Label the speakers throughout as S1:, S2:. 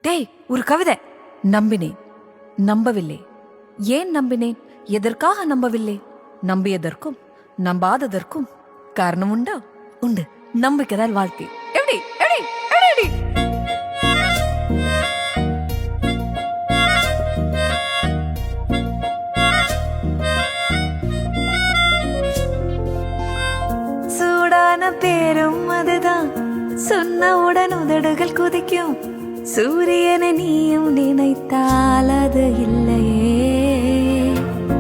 S1: டேய், ஒரு கவிதை. நம்பினேன், நம்பவில்லை. ஏன் நம்பினேன், எதற்காக நம்பவில்லை? நம்பியதற்கும் நம்பாததற்கும் காரணம் உண்டா? உண்டு. நம்பிக்கைதான் வாழ்க்கை. எப்படி எப்படி எப்படி? சூடான பேரும் அதுதான், சொன்னவுடன் உதடுகள் குதிக்கும். சூரியனை நீயும் நினைத்தால் அது இல்லையே.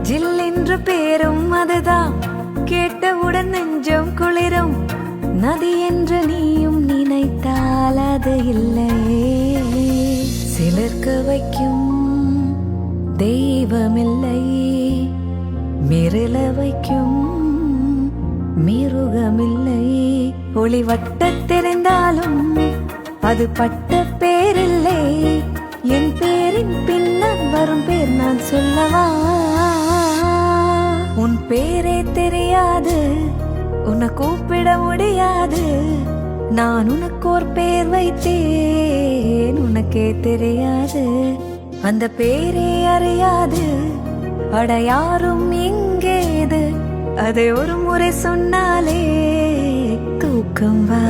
S1: ஜில் என்று பேரும் அதுதான், கேட்டவுடன் நெஞ்சம் குளிரும். நதி என்று நீயும் நினைத்தால் அது இல்லையே. சிலர்க்க வைக்கும் தெய்வமில்லை, மிரள வைக்கும் மிருகமில்லை. ஒளி வட்ட தெரிந்தாலும் அது பட்ட பேரில்லை. என் பேரின் பின்னால் வரும் பேர் நான் சொல்லவா? உன் பேரே தெரியாது, உன்னை கூப்பிட முடியாது. நான் உனக்கு ஒரு பேர் வைத்தேன், உனக்கே தெரியாது. அந்த பேரே அறியாது அட யாரும் எங்கேது. அதை ஒரு முறை சொன்னாலே தூக்கம் வா.